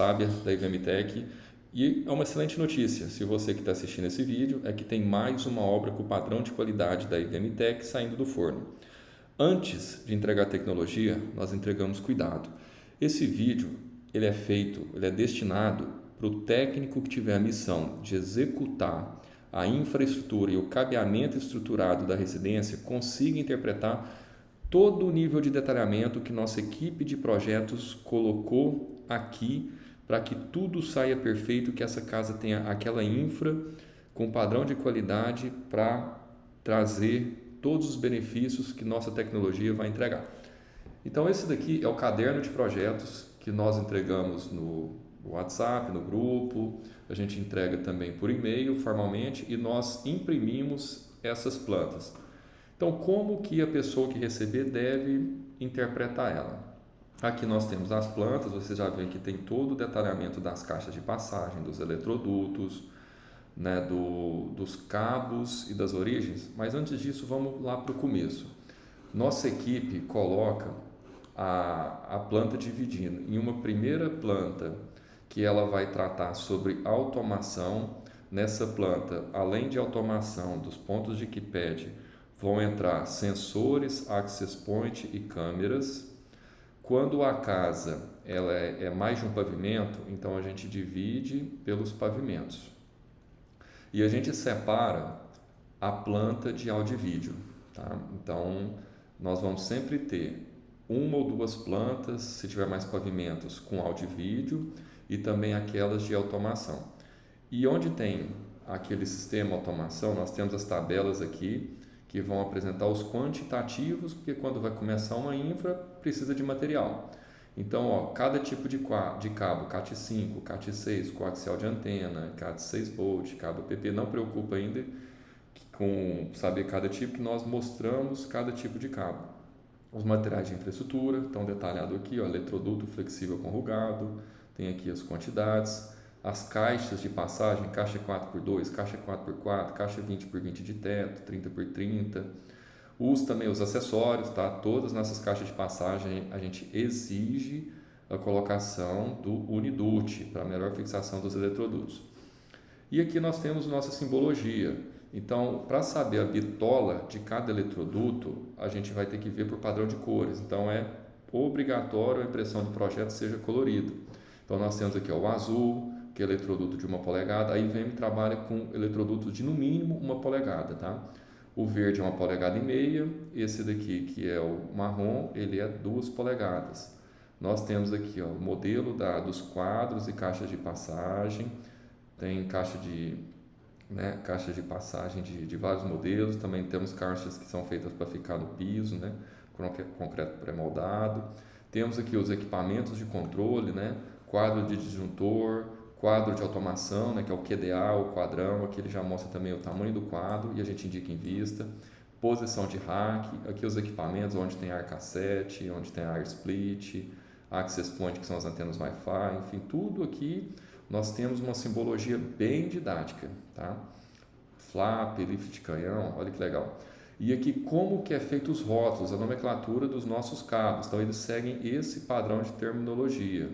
sábia da IVMTech. E é uma excelente notícia, se você que está assistindo esse vídeo, é que tem mais uma obra com o padrão de qualidade da IVMTech saindo do forno. Antes de entregar tecnologia, nós entregamos cuidado. Esse vídeo ele é destinado para o técnico que tiver a missão de executar a infraestrutura e o cabeamento estruturado da residência, consiga interpretar todo o nível de detalhamento que nossa equipe de projetos colocou aqui para que tudo saia perfeito, que essa casa tenha aquela infra com padrão de qualidade para trazer todos os benefícios que nossa tecnologia vai entregar. Então esse daqui é o caderno de projetos que nós entregamos no WhatsApp, no grupo, a gente entrega também por e-mail formalmente e nós imprimimos essas plantas. Então, como que a pessoa que receber deve interpretar ela? Aqui nós temos as plantas, você já vê que tem todo o detalhamento das caixas de passagem, dos eletrodutos, né, dos cabos e das origens. Mas antes disso, vamos lá para o começo. Nossa equipe coloca a planta dividindo em uma primeira planta que ela vai tratar sobre automação. Nessa planta, além de automação dos pontos de keypad, vão entrar sensores, access point e câmeras. Quando a casa ela é mais de um pavimento, então a gente divide pelos pavimentos. E a gente separa a planta de áudio e vídeo. Tá? Então, nós vamos sempre ter uma ou duas plantas, se tiver mais pavimentos, com áudio e vídeo, e também aquelas de automação. E onde tem aquele sistema automação, nós temos as tabelas aqui, que vão apresentar os quantitativos, porque quando vai começar uma infra, precisa de material. Então, cada tipo de cabo, CAT5, CAT6, coaxial de antena, CAT6 volt, cabo PP, não preocupa ainda com saber cada tipo, que nós mostramos cada tipo de cabo. Os materiais de infraestrutura estão detalhados aqui, eletroduto flexível conrugado, tem aqui as quantidades, as caixas de passagem, caixa 4x2, caixa 4x4, caixa 20x20 de teto, 30x30. Também os acessórios, tá? Todas nessas caixas de passagem a gente exige a colocação do Uniduct para melhor fixação dos eletrodutos. E aqui nós temos nossa simbologia. Então, para saber a bitola de cada eletroduto, a gente vai ter que ver por padrão de cores. Então, é obrigatório a impressão do projeto seja colorido. Então, nós temos aqui o azul, que é eletroduto de 1 polegada. A IVM trabalha com eletrodutos de no mínimo 1 polegada, tá? O verde é 1,5 polegadas. Esse daqui, que é o marrom, ele é 2 polegadas. Nós temos aqui o modelo dos quadros e caixas de passagem. Tem caixa de passagem de vários modelos. Também temos caixas que são feitas para ficar no piso, né? Concreto pré-moldado. Temos aqui os equipamentos de controle, né? Quadro de disjuntor, quadro de automação, né, que é o QDA, o quadrão. Aqui ele já mostra também o tamanho do quadro e a gente indica em vista. Posição de rack, aqui os equipamentos, onde tem ar cassete, onde tem ar split, access point, que são as antenas Wi-Fi, enfim, tudo aqui nós temos uma simbologia bem didática, tá? Flap, lift de canhão, olha que legal. E aqui como que é feito os rótulos, a nomenclatura dos nossos cabos, então eles seguem esse padrão de terminologia.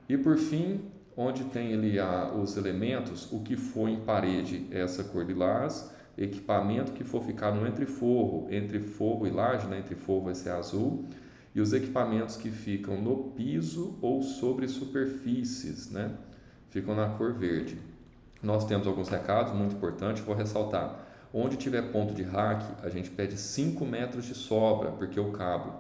E por fim, onde tem ali os elementos, o que for em parede é essa cor lilás, equipamento que for ficar no entre forro e laje, né? Entre forro vai ser azul, e os equipamentos que ficam no piso ou sobre superfícies, né? Ficam na cor verde. Nós temos alguns recados muito importantes, vou ressaltar. Onde tiver ponto de rack, a gente pede 5 metros de sobra, porque o cabo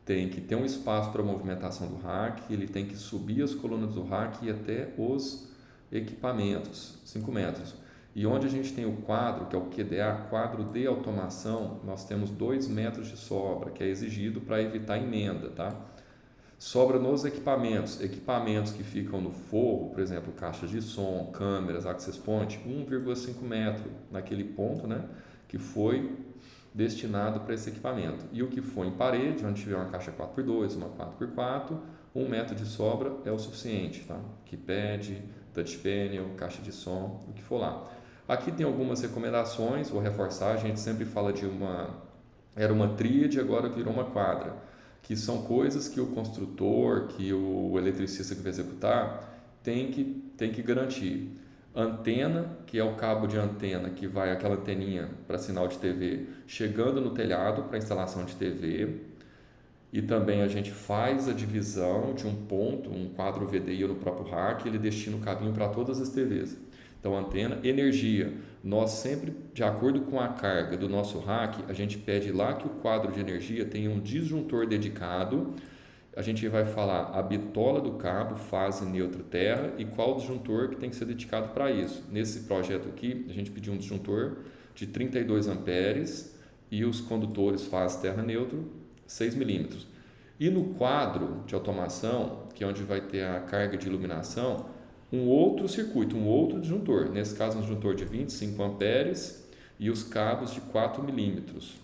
tem que ter um espaço para a movimentação do rack, ele tem que subir as colunas do rack e até os equipamentos, 5 metros. E onde a gente tem o quadro, que é o QDA, quadro de automação, nós temos 2 metros de sobra, que é exigido para evitar emenda, tá? Sobra nos equipamentos, equipamentos que ficam no forro, por exemplo, caixas de som, câmeras, access point, 1,5 metro naquele ponto, né, que foi destinado para esse equipamento. E o que for em parede, onde tiver uma caixa 4x2, uma 4x4, 1 metro de sobra é o suficiente, tá? Keypad, touch panel, caixa de som, o que for lá. Aqui tem algumas recomendações, vou reforçar, a gente sempre fala era uma tríade, agora virou uma quadra. que são coisas que o construtor, que o eletricista que vai executar tem que garantir. Antena, que é o cabo de antena que vai aquela anteninha para sinal de TV, chegando no telhado para instalação de TV. E também a gente faz a divisão de um ponto, um quadro VDI no próprio rack, ele destina o cabinho para todas as TVs. Então, antena, energia. Nós sempre, de acordo com a carga do nosso rack, a gente pede lá que o quadro de energia tenha um disjuntor dedicado. A gente vai falar a bitola do cabo, fase, neutro, terra, e qual disjuntor que tem que ser dedicado para isso. Nesse projeto aqui, a gente pediu um disjuntor de 32 amperes e os condutores fase, terra, neutro, 6 milímetros. E no quadro de automação, que é onde vai ter a carga de iluminação, um outro circuito, um outro disjuntor. Nesse caso, um disjuntor de 25 amperes e os cabos de 4 milímetros.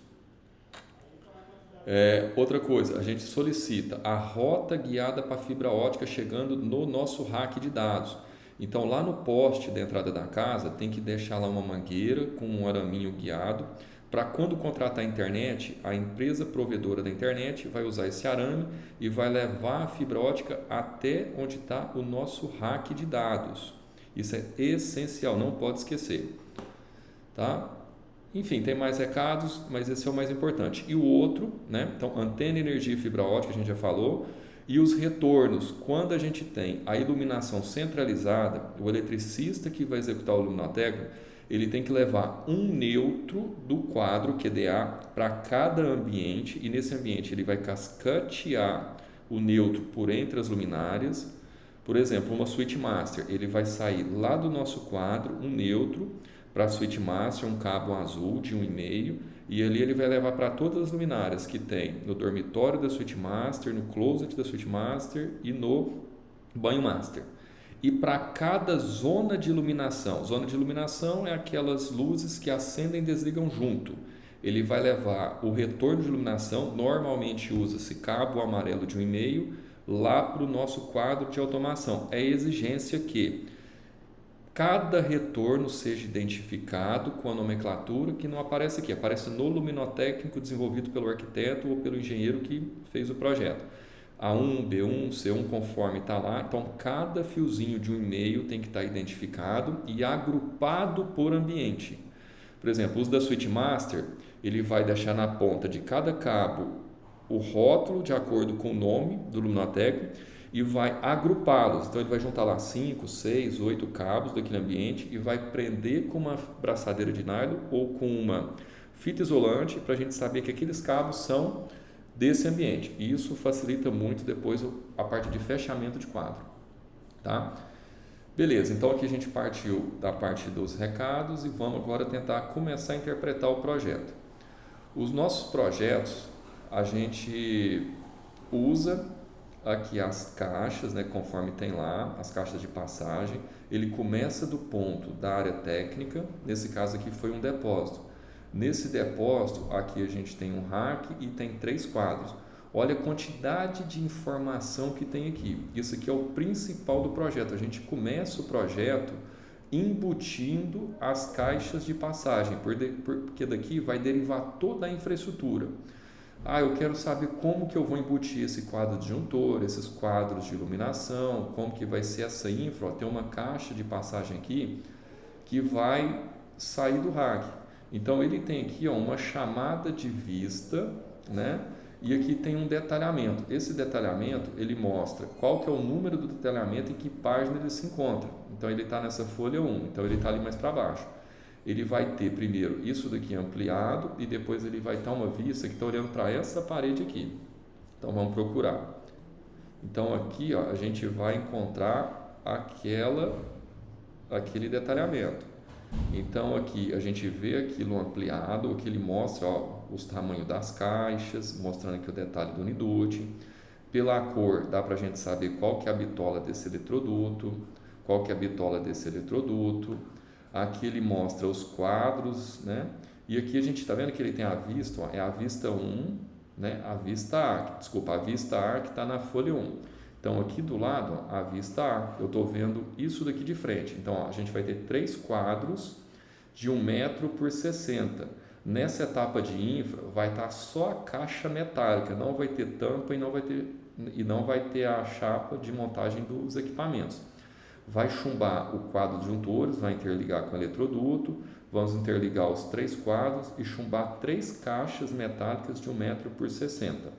Outra coisa, a gente solicita a rota guiada para fibra ótica chegando no nosso rack de dados. Então, lá no poste da entrada da casa, tem que deixar lá uma mangueira com um araminho guiado, para quando contratar a internet, a empresa provedora da internet vai usar esse arame e vai levar a fibra ótica até onde está o nosso rack de dados. Isso é essencial, não pode esquecer. Tá? Enfim, tem mais recados, mas esse é o mais importante. E o outro, né? Então, antena, energia e fibra ótica, a gente já falou. E os retornos, quando a gente tem a iluminação centralizada, o eletricista que vai executar o luminotécnico, ele tem que levar um neutro do quadro QDA para cada ambiente, e nesse ambiente ele vai cascatear o neutro por entre as luminárias. Por exemplo, uma switch master, ele vai sair lá do nosso quadro um neutro para a switch master, um cabo azul de 1,5, e ali ele vai levar para todas as luminárias que tem no dormitório da switch master, no closet da switch master e no banho master. E para cada zona de iluminação é aquelas luzes que acendem e desligam junto. Ele vai levar o retorno de iluminação, normalmente usa-se cabo amarelo de 1,5, lá para o nosso quadro de automação. É exigência que cada retorno seja identificado com a nomenclatura que não aparece aqui, aparece no luminotécnico desenvolvido pelo arquiteto ou pelo engenheiro que fez o projeto. A1, B1, C1, conforme está lá. Então, cada fiozinho de 1,5 tem que estar identificado e agrupado por ambiente. Por exemplo, o uso da Switch Master, ele vai deixar na ponta de cada cabo o rótulo de acordo com o nome do luminotécnico e vai agrupá-los. Então, ele vai juntar lá 5, 6, 8 cabos daquele ambiente e vai prender com uma braçadeira de nylon ou com uma fita isolante para a gente saber que aqueles cabos são desse ambiente. E isso facilita muito depois a parte de fechamento de quadro. Tá? Beleza, então aqui a gente partiu da parte dos recados e vamos agora tentar começar a interpretar o projeto. Os nossos projetos, a gente usa aqui as caixas, né, conforme tem lá, as caixas de passagem. Ele começa do ponto da área técnica, nesse caso aqui foi um depósito. Nesse depósito, aqui a gente tem um rack e tem 3 quadros. Olha a quantidade de informação que tem aqui. Isso aqui é o principal do projeto. A gente começa o projeto embutindo as caixas de passagem, porque daqui vai derivar toda a infraestrutura. Eu quero saber como que eu vou embutir esse quadro disjuntor, esses quadros de iluminação, como que vai ser essa infra. Tem uma caixa de passagem aqui que vai sair do rack. Então, ele tem aqui uma chamada de vista, né? E aqui tem um detalhamento. Esse detalhamento, ele mostra qual que é o número do detalhamento e que página ele se encontra. Então, ele está nessa folha 1, então ele está ali mais para baixo. Ele vai ter primeiro isso daqui ampliado e depois ele vai estar uma vista que está olhando para essa parede aqui. Então, vamos procurar. Então, aqui a gente vai encontrar aquele detalhamento. Então, aqui a gente vê aquilo ampliado, aqui ele mostra os tamanhos das caixas, mostrando aqui o detalhe do uniduto. Pela cor, dá para a gente saber qual que é a bitola desse eletroduto, qual que é a bitola desse eletroduto. Aqui ele mostra os quadros, né? E aqui a gente está vendo que ele tem a vista, é a vista 1, né? A vista A que está na folha 1. Então, aqui do lado, a vista A, eu estou vendo isso daqui de frente. Então, a gente vai ter 3 quadros de 1 metro por 60. Nessa etapa de infra vai estar só a caixa metálica, não vai ter tampa e não vai ter a chapa de montagem dos equipamentos. Vai chumbar o quadro de juntores, vai interligar com o eletroduto, vamos interligar os 3 quadros e chumbar 3 caixas metálicas de 1 metro por 60.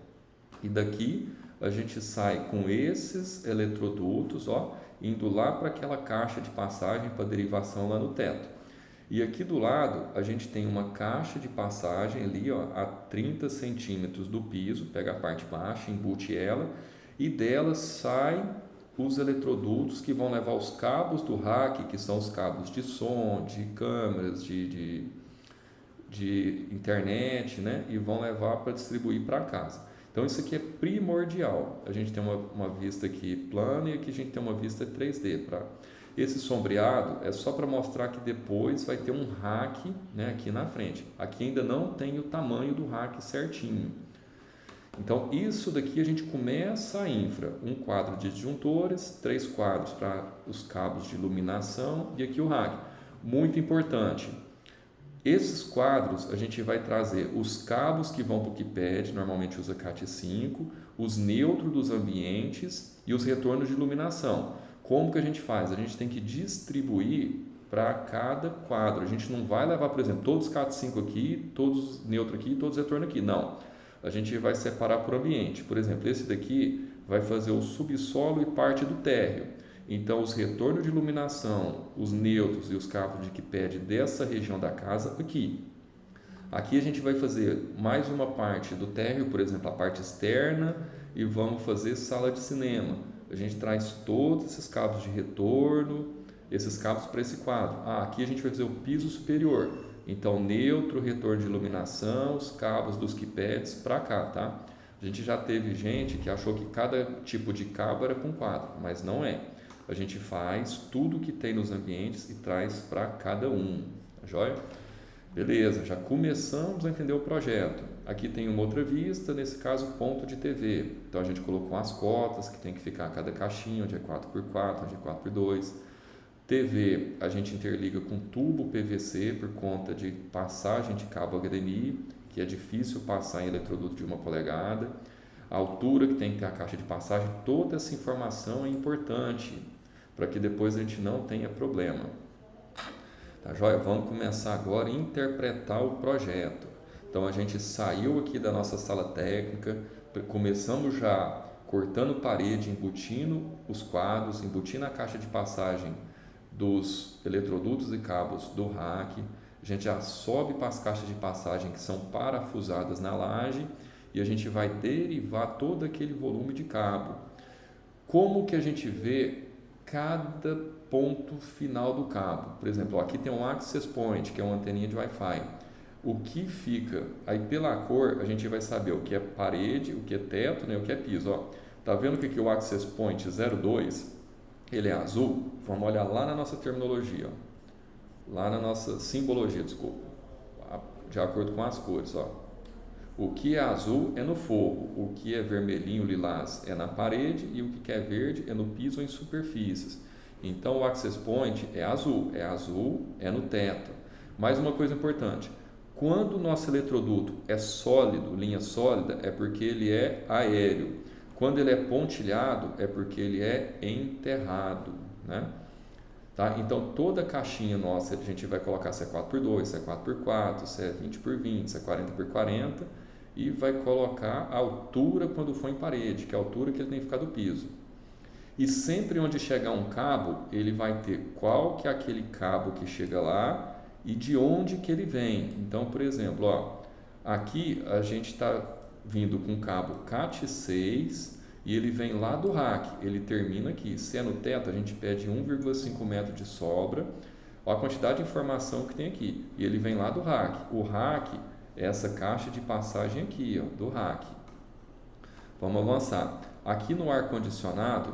E daqui a gente sai com esses eletrodutos, ó, indo lá para aquela caixa de passagem para derivação lá no teto. E aqui do lado a gente tem uma caixa de passagem ali, ó, a 30 centímetros do piso, pega a parte baixa, embute ela e dela sai os eletrodutos que vão levar os cabos do rack, que são os cabos de som, de câmeras, de internet, né? E vão levar para distribuir para casa. Então isso aqui é primordial. A gente tem uma vista aqui plana e aqui a gente tem uma vista 3D. Esse sombreado é só para mostrar que depois vai ter um rack, né, aqui na frente. Aqui ainda não tem o tamanho do rack certinho. Então isso daqui a gente começa a infra, um quadro de disjuntores, 3 quadros para os cabos de iluminação e aqui o rack. Muito importante, esses quadros a gente vai trazer os cabos que vão para o KeyPad, normalmente usa CAT5, os neutros dos ambientes e os retornos de iluminação. Como que a gente faz? A gente tem que distribuir para cada quadro. A gente não vai levar, por exemplo, todos os CAT5 aqui, todos neutro aqui, todos retorno aqui. Não. A gente vai separar por ambiente. Por exemplo, esse daqui vai fazer o subsolo e parte do térreo. Então, os retornos de iluminação, os neutros e os cabos de KeyPad dessa região da casa aqui. Aqui a gente vai fazer mais uma parte do térreo, por exemplo, a parte externa, e vamos fazer sala de cinema. A gente traz todos esses cabos de retorno, esses cabos para esse quadro. Aqui a gente vai fazer o piso superior. Então, neutro, retorno de iluminação, os cabos dos KeyPads para cá, tá? A gente já teve gente que achou que cada tipo de cabo era para um quadro, mas não é. A gente faz tudo que tem nos ambientes e traz para cada um, tá joia? Beleza, já começamos a entender o projeto. Aqui tem uma outra vista, nesse caso ponto de TV. Então a gente colocou as cotas que tem que ficar cada caixinha, onde é 4x4, onde é 4x2. TV a gente interliga com tubo PVC por conta de passagem de cabo HDMI, que é difícil passar em eletroduto de 1 polegada. A altura que tem que ter a caixa de passagem, toda essa informação é importante para que depois a gente não tenha problema. Tá joia? Vamos começar agora a interpretar o projeto. Então a gente saiu aqui da nossa sala técnica, começamos já cortando parede, embutindo os quadros, embutindo a caixa de passagem dos eletrodutos e cabos do rack. A gente já sobe para as caixas de passagem que são parafusadas na laje e a gente vai derivar todo aquele volume de cabo. Como que a gente vê cada ponto final do cabo? Por exemplo, aqui tem um access point, que é uma anteninha de Wi-Fi. O que fica, aí pela cor, a gente vai saber o que é parede, o que é teto, né, o que é piso. Ó. Tá vendo que aqui o access point 02, ele é azul? Vamos olhar lá na nossa terminologia, ó. Lá na nossa simbologia, desculpa, de acordo com as cores. Ó. O que é azul é no forro, o que é vermelhinho, lilás é na parede e o que é verde é no piso ou em superfícies. Então o access point é azul é no teto. Mais uma coisa importante, quando o nosso eletroduto é sólido, linha sólida, é porque ele é aéreo. Quando ele é pontilhado, é porque ele é enterrado, né? Tá? Então toda a caixinha nossa, a gente vai colocar se é 4x2, se é 4x4, se é 20x20, se é 40x40 e vai colocar a altura quando for em parede, que é a altura que ele tem que ficar do piso. E sempre onde chegar um cabo, ele vai ter qual que é aquele cabo que chega lá e de onde que ele vem. Então, por exemplo, ó, aqui a gente está vindo com cabo CAT6 e ele vem lá do rack, ele termina aqui. Se é no teto, a gente pede 1,5 metro de sobra. Olha a quantidade de informação que tem aqui. E ele vem lá do rack. O rack é essa caixa de passagem aqui, ó, do rack. Vamos avançar. Aqui no ar-condicionado,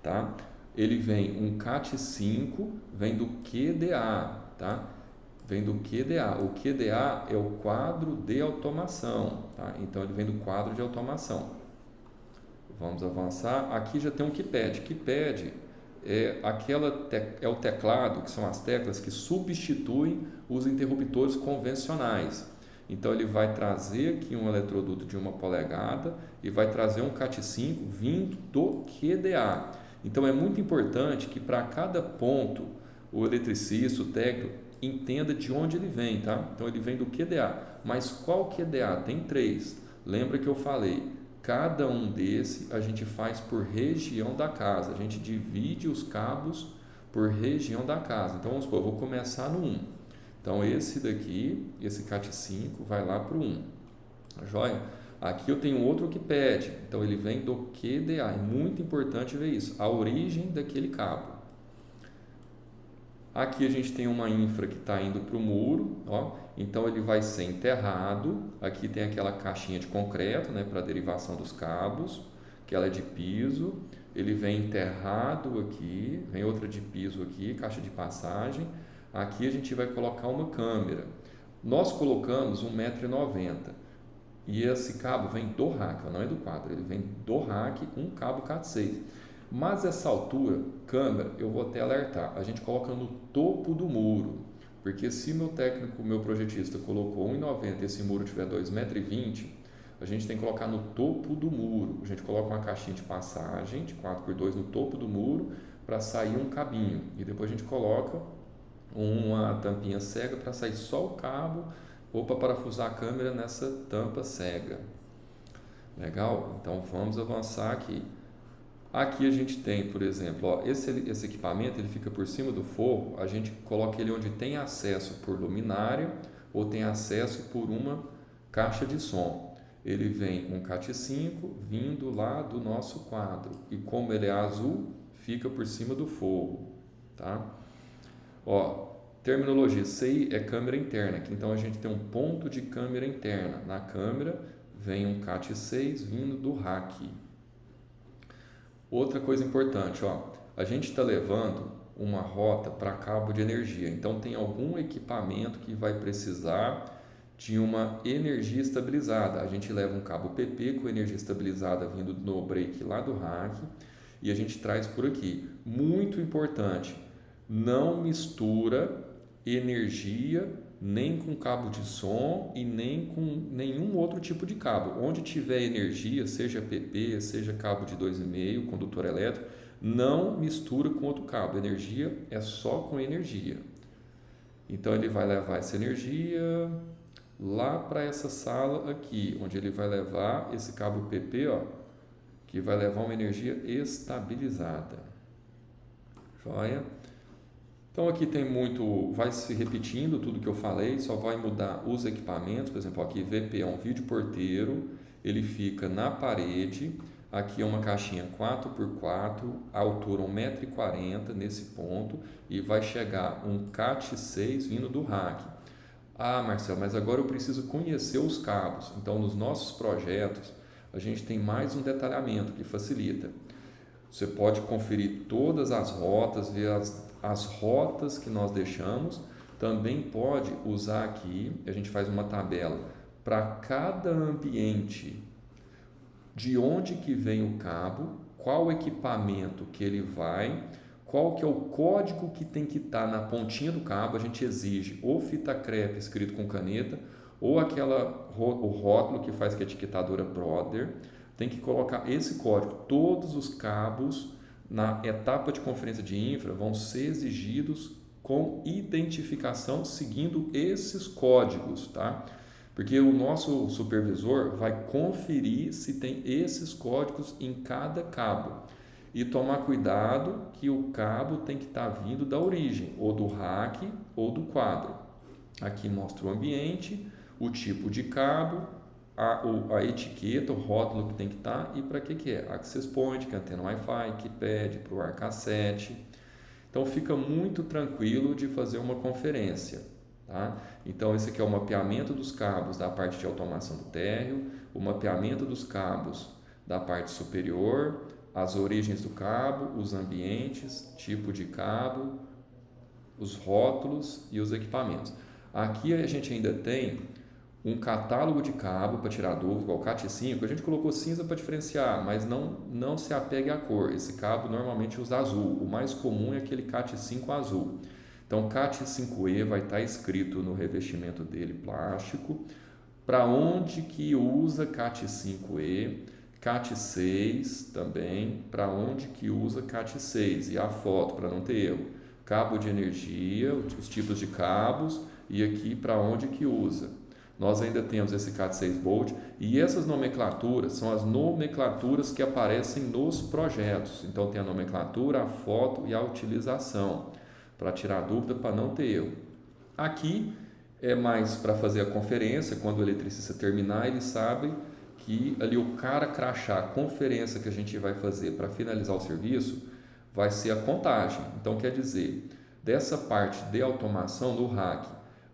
tá? Ele vem um CAT5, vem do QDA, tá? Vem do QDA. O QDA é o quadro de automação, tá? Então ele vem do quadro de automação. Vamos avançar. Aqui já tem um KeyPad. KeyPad é o teclado, que são as teclas que substituem os interruptores convencionais. Então ele vai trazer aqui um eletroduto de 1 polegada e vai trazer um CAT5 vindo do QDA. Então é muito importante que para cada ponto o eletricista, o técnico, entenda de onde ele vem, tá? Então ele vem do QDA. Mas qual QDA? Tem 3. Lembra que eu falei, cada um desse a gente faz por região da casa. A gente divide os cabos por região da casa. Então vamos supor, eu vou começar no 1. Então esse daqui, esse CAT5 vai lá para o 1. Tá joia? Aqui eu tenho outro que pede. Então ele vem do QDA. É muito importante ver isso, a origem daquele cabo. Aqui a gente tem uma infra que está indo para o muro, ó. Então ele vai ser enterrado. Aqui tem aquela caixinha de concreto, né, para a derivação dos cabos, que ela é de piso. Ele vem enterrado aqui, vem outra de piso aqui, caixa de passagem. Aqui a gente vai colocar uma câmera. Nós colocamos 1,90 m e esse cabo vem do rack, não é do quadro, ele vem do rack, um cabo CAT6. Mas essa altura, câmera, eu vou até alertar, a gente coloca no topo do muro, porque se meu técnico, meu projetista colocou 1,90 m e esse muro tiver 2,20 m, a gente tem que colocar no topo do muro. A gente coloca uma caixinha de passagem de 4x2 no topo do muro para sair um cabinho e depois a gente coloca uma tampinha cega para sair só o cabo ou para parafusar a câmera nessa tampa cega. Legal? Então vamos avançar aqui. Aqui a gente tem, por exemplo, ó, esse equipamento ele fica por cima do forro, a gente coloca ele onde tem acesso por luminária ou tem acesso por uma caixa de som. Ele vem um CAT5 vindo lá do nosso quadro e como ele é azul, fica por cima do forro, tá? Ó, terminologia, CI é câmera interna, que então a gente tem um ponto de câmera interna. Na câmera vem um CAT6 vindo do rack. Outra coisa importante, ó, a gente está levando uma rota para cabo de energia, então tem algum equipamento que vai precisar de uma energia estabilizada. A gente leva um cabo PP com energia estabilizada vindo no break lá do rack e a gente traz por aqui. Muito importante, não mistura energia nem com cabo de som e nem com nenhum outro tipo de cabo. Onde tiver energia, seja PP, seja cabo de 2,5, condutor elétrico, não mistura com outro cabo. Energia é só com energia. Então ele vai levar essa energia lá para essa sala aqui, onde ele vai levar esse cabo PP, ó, que vai levar uma energia estabilizada. Joia? Então aqui tem muito, vai se repetindo tudo que eu falei, só vai mudar os equipamentos. Por exemplo, aqui VP é um vídeo porteiro, ele fica na parede. Aqui é uma caixinha 4x4, altura 1,40 m nesse ponto e vai chegar um CAT6 vindo do rack. Ah, Marcelo, mas agora eu preciso conhecer os cabos. Então nos nossos projetos a gente tem mais um detalhamento que facilita. Você pode conferir todas as rotas, ver as rotas que nós deixamos. Também pode usar aqui, a gente faz uma tabela para cada ambiente, de onde que vem o cabo, qual equipamento que ele vai, qual que é o código que tem que estar na pontinha do cabo. A gente exige ou fita crepe escrito com caneta ou o rótulo que faz com a etiquetadora Brother. Tem que colocar esse código. Todos os cabos na etapa de conferência de infra vão ser exigidos com identificação seguindo esses códigos, tá? Porque o nosso supervisor vai conferir se tem esses códigos em cada cabo e tomar cuidado que o cabo tem que estar vindo da origem, ou do rack ou do quadro. Aqui mostra o ambiente, o tipo de cabo, a etiqueta, o rótulo que tem que estar e para que é. Access Point, que é antena Wi-Fi, que pede para o ar cassete. Então fica muito tranquilo de fazer uma conferência. Tá? Então esse aqui é o mapeamento dos cabos da parte de automação do térreo, o mapeamento dos cabos da parte superior, as origens do cabo, os ambientes, tipo de cabo, os rótulos e os equipamentos. Aqui a gente ainda tem um catálogo de cabo para tirar dúvida, igual o CAT5, a gente colocou cinza para diferenciar, mas não se apegue à cor. Esse cabo normalmente usa azul, o mais comum é aquele CAT5 azul. Então, CAT5E vai estar escrito no revestimento dele, plástico. para onde que usa Cat5e, Cat6 também, para onde que usa Cat6 e a foto para não ter erro. Cabo de energia, os tipos de cabos e aqui para onde que usa. Nós ainda temos esse Cat6 Volt e essas nomenclaturas são as nomenclaturas que aparecem nos projetos. Então tem a nomenclatura, a foto e a utilização, para tirar dúvida, para não ter erro. Aqui é mais para fazer a conferência, quando o eletricista terminar, ele sabe que ali o cara crachá, a conferência que a gente vai fazer para finalizar o serviço, vai ser a contagem. Então quer dizer, dessa parte de automação no rack,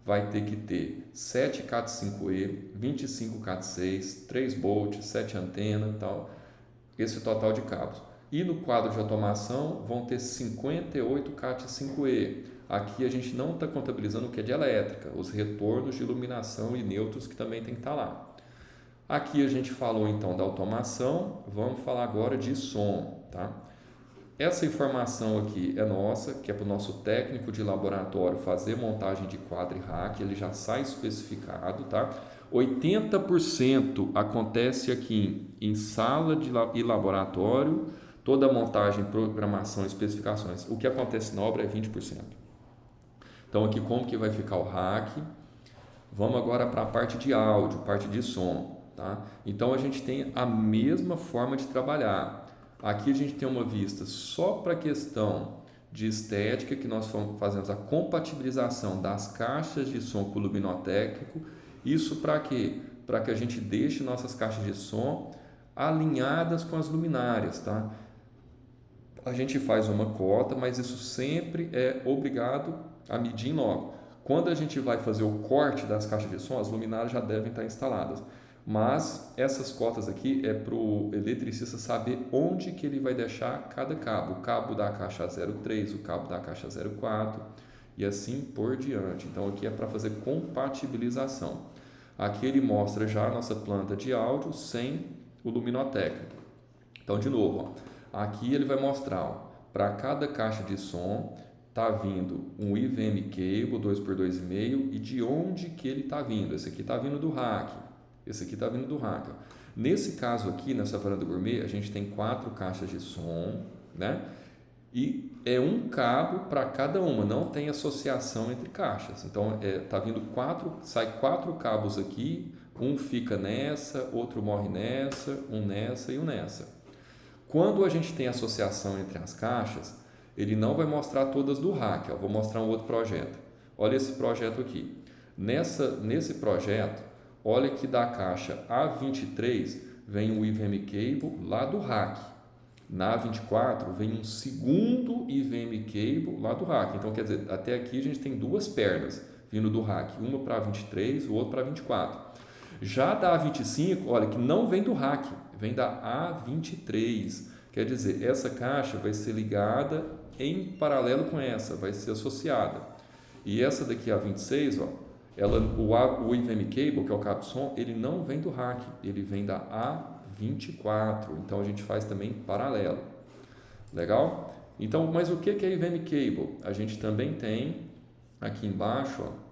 vai ter que ter 7 Cat5e, 25 Cat6, 3 Bolt, 7 antenas, tal, esse total de cabos. E no quadro de automação vão ter 58 Cat5e. Aqui a gente não está contabilizando o que é de elétrica, os retornos de iluminação e nêutrons que também tem que estar lá. Aqui a gente falou então da automação, vamos falar agora de som, tá? Essa informação aqui é nossa, que é para o nosso técnico de laboratório fazer montagem de quadro e rack, ele já sai especificado, tá? 80% acontece aqui em sala e laboratório, toda a montagem, programação, especificações. O que acontece na obra é 20%. Então aqui como que vai ficar o rack? Vamos agora para a parte de áudio, parte de som, tá? Então a gente tem a mesma forma de trabalhar. Aqui a gente tem uma vista só para a questão de estética, que nós fazemos a compatibilização das caixas de som com o luminotécnico. Isso para quê? Para que a gente deixe nossas caixas de som alinhadas com as luminárias, tá? A gente faz uma cota, mas isso sempre é obrigado a medir logo. Quando a gente vai fazer o corte das caixas de som, as luminárias já devem estar instaladas. Mas essas cotas aqui é para o eletricista saber onde que ele vai deixar cada cabo. O cabo da caixa 03, o cabo da caixa 04 e assim por diante. Então aqui é para fazer compatibilização. Aqui ele mostra já a nossa planta de áudio sem o luminotécnico. Então de novo, ó, aqui ele vai mostrar, para cada caixa de som está vindo um IVM cable 2x2,5 e de onde que ele está vindo. Esse aqui está vindo do rack. Esse aqui está vindo do rack. Nesse caso aqui, nessa varanda gourmet, a gente tem 4 caixas de som, né? E é um cabo para cada uma, não tem associação entre caixas. Então, tá vindo sai 4 cabos aqui, um fica nessa, outro morre nessa, um nessa e um nessa. Quando a gente tem associação entre as caixas, ele não vai mostrar todas do rack. Eu vou mostrar um outro projeto. Olha esse projeto aqui. Nesse projeto, olha que da caixa A23 vem um IVM cable lá do rack. Na A24 vem um segundo IVM cable lá do rack. Então, quer dizer, até aqui a gente tem 2 pernas vindo do rack. Uma para a 23, o outro para a 24. Já da A25, olha que não vem do rack, vem da A23. Quer dizer, essa caixa vai ser ligada em paralelo com essa, vai ser associada. E essa daqui, A26, ó, o IVM cable, que é o cabo de som, ele não vem do rack, ele vem da A24. Então a gente faz também paralelo. Legal? Então, mas o que é IVM cable? A gente também tem aqui embaixo, ó,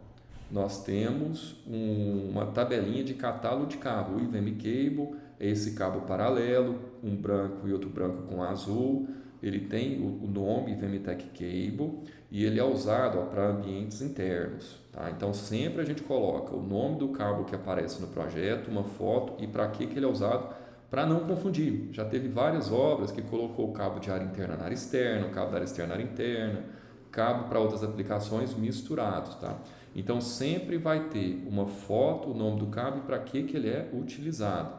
nós temos uma tabelinha de catálogo de cabo. O IVM cable é esse cabo paralelo, um branco e outro branco com azul. Ele tem o nome IVMTech Cable e ele é usado para ambientes internos. Tá? Então, sempre a gente coloca o nome do cabo que aparece no projeto, uma foto e para que ele é usado, para não confundir. Já teve várias obras que colocou o cabo de área interna na área externa, o cabo da área externa na área interna, cabo para outras aplicações misturados. Tá? Então, sempre vai ter uma foto, o nome do cabo e para que ele é utilizado.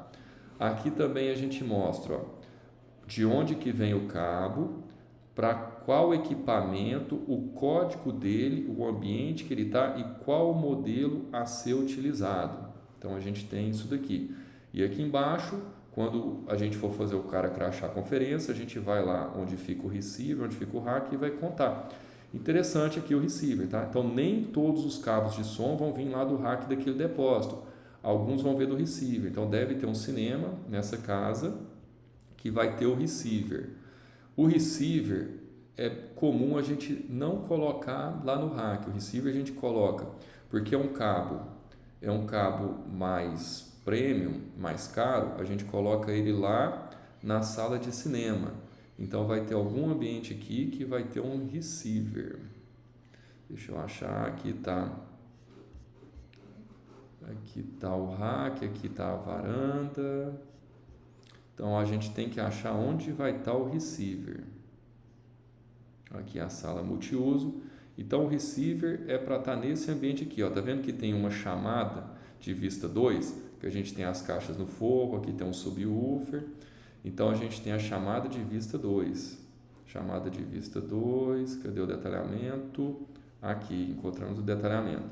Aqui também a gente mostra, ó, de onde que vem o cabo, para qual equipamento, o código dele, o ambiente que ele está e qual o modelo a ser utilizado. Então a gente tem isso daqui. E aqui embaixo, quando a gente for fazer o cara crachar a conferência, a gente vai lá onde fica o receiver, onde fica o rack e vai contar. Interessante aqui o receiver, tá? Então nem todos os cabos de som vão vir lá do rack daquele depósito. Alguns vão vir do receiver. Então deve ter um cinema nessa casa que vai ter o receiver. O receiver é comum a gente não colocar lá no rack. O receiver a gente coloca porque é um cabo é um cabo mais premium, mais caro, a gente coloca ele lá na sala de cinema. Então vai ter algum ambiente aqui que vai ter um receiver. Deixa eu achar, aqui tá o rack, aqui tá a varanda. Então a gente tem que achar onde vai estar o receiver. Aqui é a sala multiuso. Então o receiver é para estar nesse ambiente aqui, ó. Tá vendo que tem uma chamada de vista 2, que a gente tem as caixas no forro, aqui tem um subwoofer. Então a gente tem a chamada de vista 2. Chamada de vista 2, cadê o detalhamento? Aqui, encontramos o detalhamento.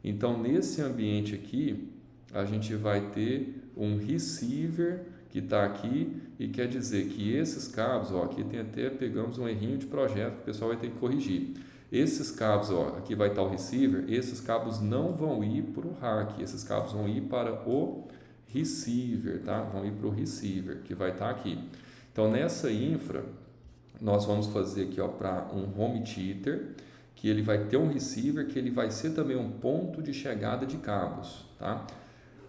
Então nesse ambiente aqui, a gente vai ter um receiver que está aqui e quer dizer que esses cabos, ó, aqui tem até, pegamos um errinho de projeto que o pessoal vai ter que corrigir. Esses cabos, ó, aqui vai estar o receiver, esses cabos não vão ir para o rack, esses cabos vão ir para o receiver, tá? Vão ir para o receiver, que vai estar aqui. Então, nessa infra, nós vamos fazer aqui, ó, para um home theater, que ele vai ter um receiver, que ele vai ser também um ponto de chegada de cabos, tá?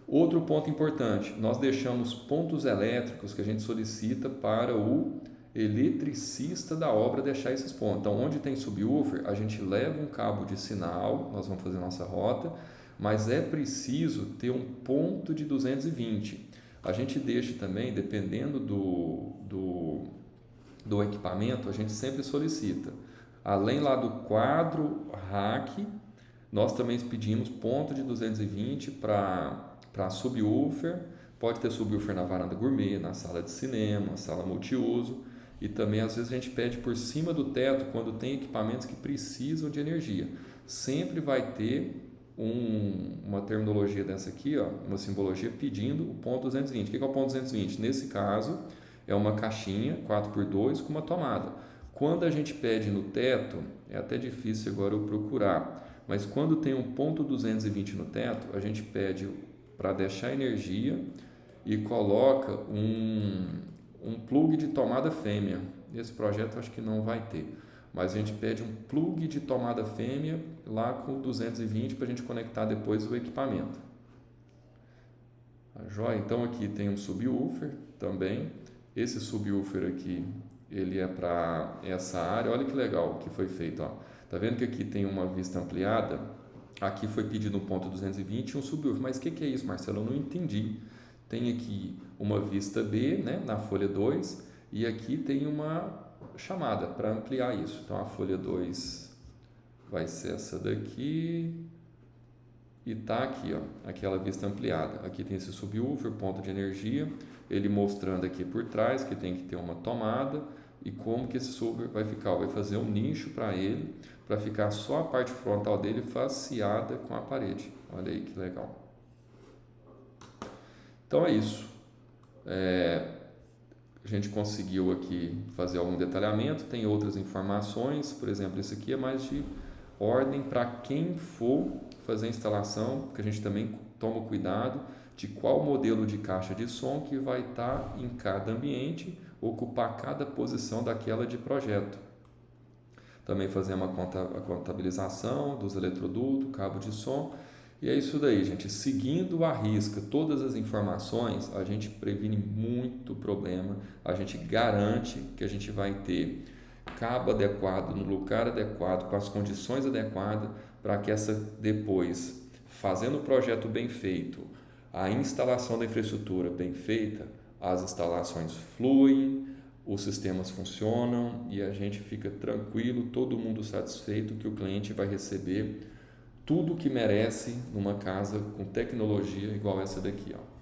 Outro ponto importante, nós deixamos pontos elétricos que a gente solicita para o eletricista da obra deixar esses pontos. Então, onde tem subwoofer, a gente leva um cabo de sinal, nós vamos fazer nossa rota, mas é preciso ter um ponto de 220. A gente deixa também, dependendo do equipamento, a gente sempre solicita. Além lá do quadro rack, nós também pedimos ponto de 220 para subwoofer. Pode ter subwoofer na varanda gourmet, na sala de cinema, sala multiuso, e também às vezes a gente pede por cima do teto quando tem equipamentos que precisam de energia. Sempre vai ter uma terminologia dessa aqui, ó, uma simbologia pedindo o ponto 220. O que é o ponto 220? Nesse caso é uma caixinha 4x2 com uma tomada. Quando a gente pede no teto, é até difícil agora eu procurar, mas quando tem um ponto 220 no teto, a gente pede para deixar energia e coloca um plug de tomada fêmea. Esse projeto acho que não vai ter, mas a gente pede um plug de tomada fêmea lá com 220 para a gente conectar depois o equipamento. Tá joia? Então aqui tem um subwoofer também. Esse subwoofer aqui, ele é para essa área. Olha que legal que foi feito, ó. Tá vendo que aqui tem uma vista ampliada? Aqui foi pedido um ponto 220 e um subwoofer. Mas o que é isso, Marcelo? Eu não entendi. Tem aqui uma vista B, né, na folha 2, e aqui tem uma chamada para ampliar isso. Então a folha 2 vai ser essa daqui e tá aqui, ó, aquela vista ampliada. Aqui tem esse subwoofer, ponto de energia, ele mostrando aqui por trás que tem que ter uma tomada e como que esse subwoofer vai ficar. Vai fazer um nicho para ele, para ficar só a parte frontal dele faceada com a parede. Olha aí que legal. Então é isso. A gente conseguiu aqui fazer algum detalhamento, tem outras informações, por exemplo, isso aqui é mais de ordem para quem for fazer a instalação, porque a gente também toma cuidado de qual modelo de caixa de som que vai estar em cada ambiente, ocupar cada posição daquela de projeto. Também fazemos a contabilização dos eletrodutos, cabo de som. E é isso daí, gente. Seguindo à risca todas as informações, a gente previne muito problema, a gente garante que a gente vai ter cabo adequado, no lugar adequado, com as condições adequadas, para que essa depois, fazendo o projeto bem feito, a instalação da infraestrutura bem feita, as instalações fluem, os sistemas funcionam e a gente fica tranquilo, todo mundo satisfeito que o cliente vai receber tudo o que merece numa casa com tecnologia igual essa daqui, ó.